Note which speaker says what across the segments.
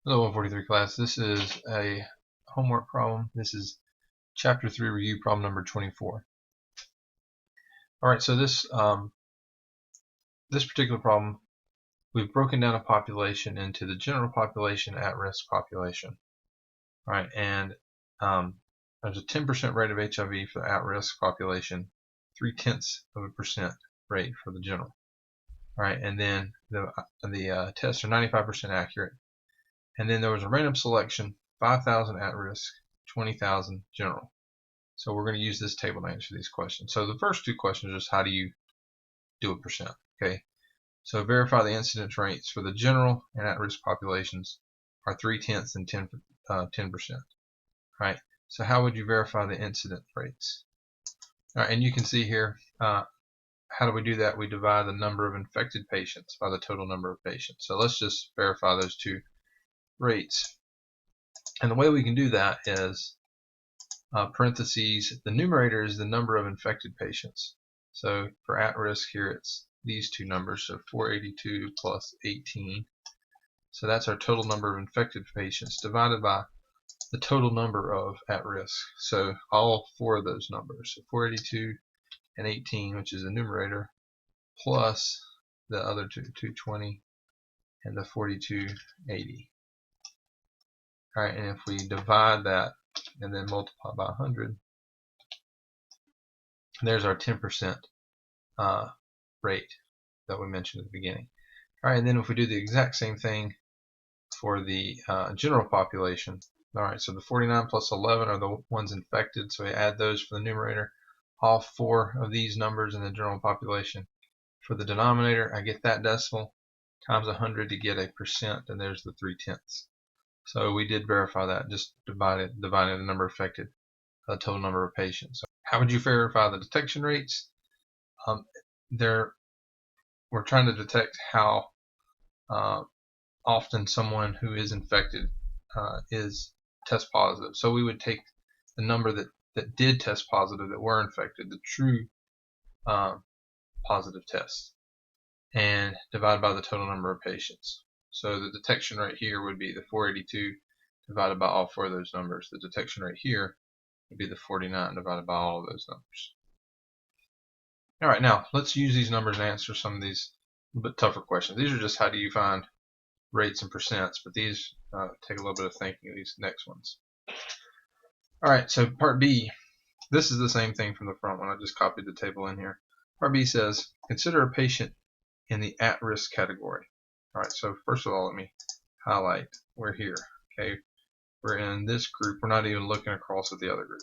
Speaker 1: Hello 143 class, this is a homework problem. This is chapter 3 review problem number 24. Alright, so this particular problem, we've broken down a population into the general population, at-risk population. Alright, and there's a 10% rate of HIV for the at-risk population, 0.3% rate for the general. Alright, and then the tests are 95% accurate. And then there was a random selection, 5,000 at risk, 20,000 general. So we're going to use this table to answer these questions. So the first two questions are just how do you do a percent? Okay. So verify the incidence rates for the general and at-risk populations are 0.3 and 10%. Right. So how would you verify the incidence rates? All right, and you can see here, how do we do that? We divide the number of infected patients by the total number of patients. So let's just verify those two rates. And the way we can do that is parentheses, the numerator is the number of infected patients. So for at-risk here, it's these two numbers, so 482 plus 18. So that's our total number of infected patients divided by the total number of at-risk. So all four of those numbers, so 482 and 18, which is the numerator, plus the other two, 220 and the 4280. All right, and if we divide that and then multiply by 100, there's our 10% rate that we mentioned at the beginning. All right, and then if we do the exact same thing for the general population, all right, so the 49 plus 11 are the ones infected, so we add those for the numerator. All four of these numbers in the general population. For the denominator, I get that decimal times 100 to get a percent, and there's the 0.3. So we did verify that, just dividing the number affected by the total number of patients. So how would you verify the detection rates? We're trying to detect how often someone who is infected is test positive. So we would take the number that did test positive, that were infected, the true positive tests, and divide by the total number of patients. So the detection rate here would be the 482 divided by all four of those numbers. The detection rate here would be the 49 divided by all of those numbers. All right, now let's use these numbers and answer some of these a little bit tougher questions. These are just how do you find rates and percents, but these take a little bit of thinking, these next ones. All right, so part B, this is the same thing from the front one. I just copied the table in here. Part B says, consider a patient in the at-risk category. All right, so first of all, let me highlight, we're here, okay? We're in this group, we're not even looking across at the other group,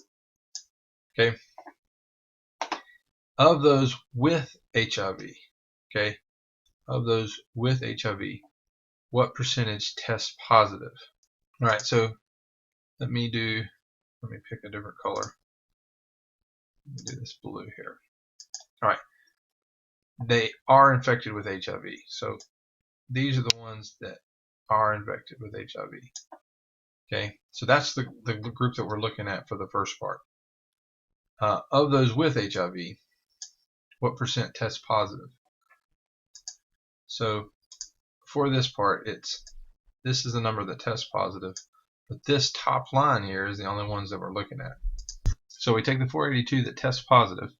Speaker 1: okay? Of those with HIV, okay, of those with HIV, what percentage test positive? All right, so let me pick a different color. Let me do this blue here. All right, they are infected with HIV, so these are the ones that are infected with HIV. Okay, so that's the group that we're looking at for the first part. Of those with HIV, what percent test positive? So for this part, this is the number that tests positive, but this top line here is the only ones that we're looking at. So we take the 482 that tests positive,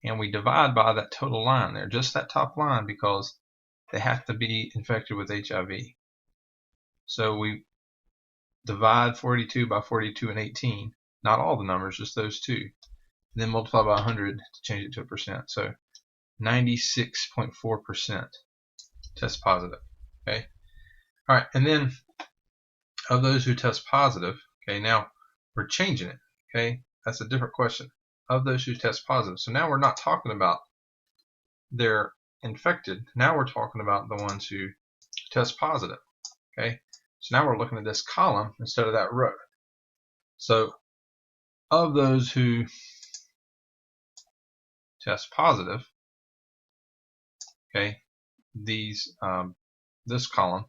Speaker 1: and we divide by that total line there, just that top line, because they have to be infected with HIV. So we divide 42 by 42 and 18, not all the numbers, just those two, and then multiply by 100 to change it to a percent. So 96.4% test positive. Okay. All right, and then of those who test positive, okay, now we're changing it. Okay, that's a different question. Of those who test positive, so now we're not talking about they're infected. Now we're talking about the ones who test positive. Okay, so now we're looking at this column instead of that row. So of those who test positive, okay, these this column,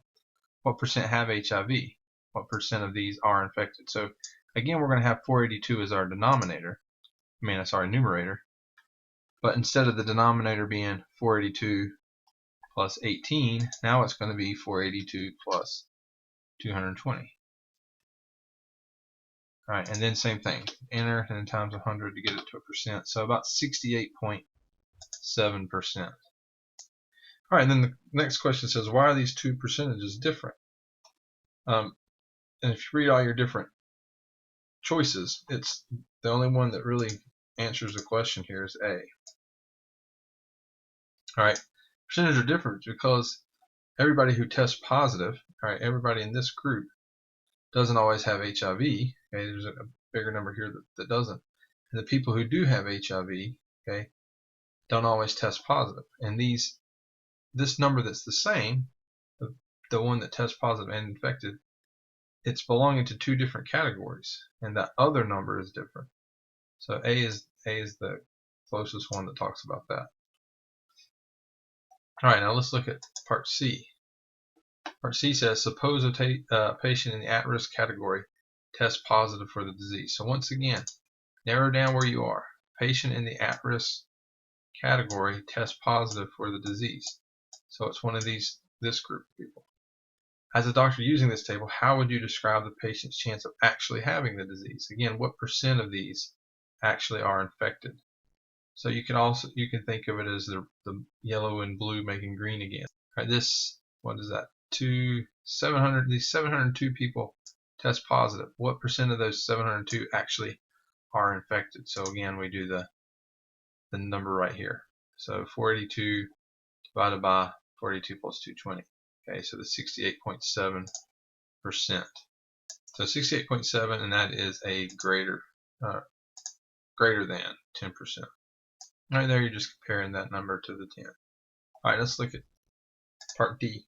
Speaker 1: what percent have HIV? What percent of these are infected? So again, we're going to have 482 as our denominator. That's our numerator. But instead of the denominator being 482 plus 18, now it's going to be 482 plus 220. All right, and then same thing, enter and then times 100 to get it to a percent. So about 68.7%. All right, and then the next question says, why are these two percentages different? And if you read all your different choices, it's the only one that really answers the question here is A. All right, percentages are different because everybody who tests positive, all right, everybody in this group doesn't always have HIV. Okay, there's a bigger number here that doesn't. And the people who do have HIV, okay, don't always test positive. And this number that's the same, the one that tests positive and infected, it's belonging to two different categories, and that other number is different. So A is the closest one that talks about that. All right, now let's look at part C. Part C says, suppose a patient in the at-risk category tests positive for the disease. So once again, narrow down where you are. Patient in the at-risk category tests positive for the disease. So it's one of this group of people. As a doctor using this table, how would you describe the patient's chance of actually having the disease? Again, what percent of these actually are infected? So you can think of it as the yellow and blue making green again. All right, what is that? These 702 people test positive. What percent of those 702 actually are infected? So again, we do the number right here. So 482 divided by 42 plus 220. Okay, so the 68.7%. So 68.7, and that is a greater than 10%. Right there, you're just comparing that number to the 10. All right, let's look at part D.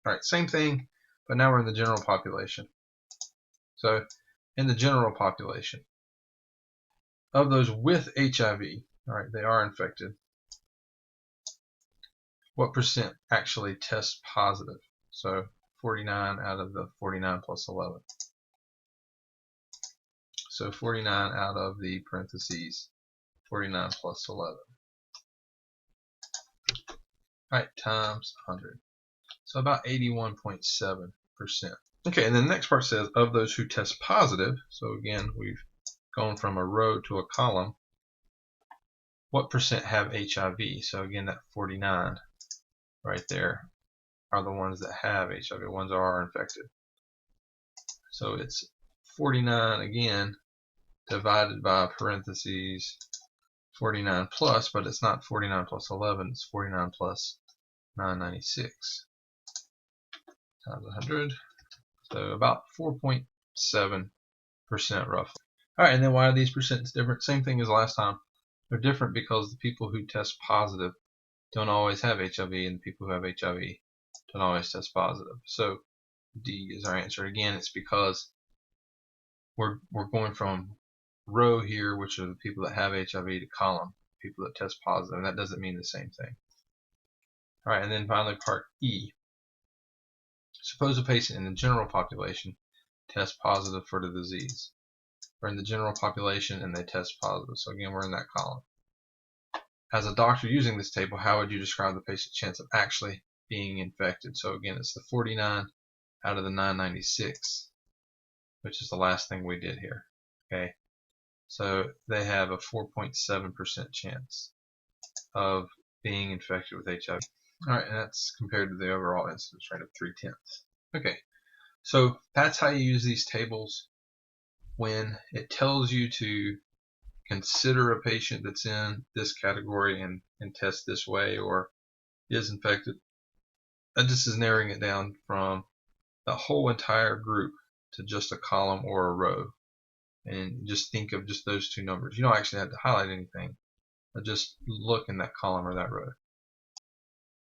Speaker 1: All right, same thing, but now we're in the general population. So in the general population, of those with HIV, all right, they are infected, what percent actually test positive? So 49 out of the 49 plus 11. So 49 out of the parentheses 49 plus 11. All right, times 100. So about 81.7%. Okay, and then the next part says, of those who test positive, so again, we've gone from a row to a column, what percent have HIV? So again, that 49 right there are the ones that have HIV, the ones that are infected. So it's 49 again, divided by parentheses 49 plus, but it's not 49 plus 11, it's 49 plus 996 times 100. So about 4.7% roughly. All right, and then why are these percents different? Same thing as last time. They're different because the people who test positive don't always have HIV, and the people who have HIV don't always test positive. So D is our answer. Again, it's because we're going from row here, which are the people that have HIV, to column, people that test positive, and that doesn't mean the same thing. All right, and then finally part E. Suppose a patient in the general population tests positive for the disease. We're in the general population and they test positive. So again, we're in that column. As a doctor using this table, how would you describe the patient's chance of actually being infected? So again, it's the 49 out of the 996, which is the last thing we did here. Okay, so they have a 4.7% chance of being infected with HIV. All right, and that's compared to the overall incidence rate of 0.3. Okay, so that's how you use these tables when it tells you to consider a patient that's in this category and test this way or is infected. That just is narrowing it down from the whole entire group to just a column or a row. And just think of just those two numbers. You don't actually have to highlight anything, but just look in that column or that row.